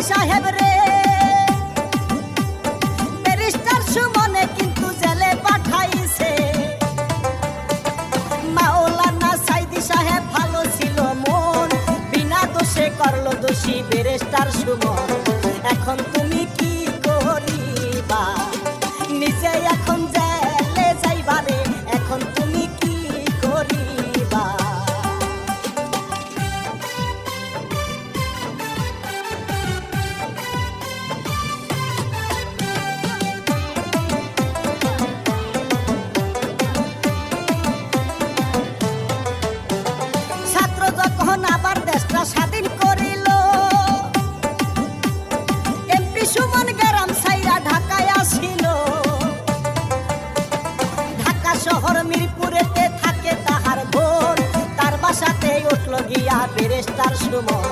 সাহেব রে, ব্যারিস্টার সুমনে কিন্তু জেলে পাঠাইছে। মাওলানা সাইদি সাহেব ভালো ছিল মন, বিনা দোষে করলো দোষী ব্যারিস্টার সুমন। এখন তুমি কি করিবা, নিজে এখন জেলে যাইবারে, এখন তুমি কি করিবা? ছাত্র যখন আবার দেশটা স্বাধীন করিল, এমপি সুমন গ্রাম ছাইরা ঢাকায় আসিল। ঢাকা শহর মিরপুরেতে থাকে তাহার বোন, তার বাসাতে উঠল গিয়া ব্যারিস্টার সুমন।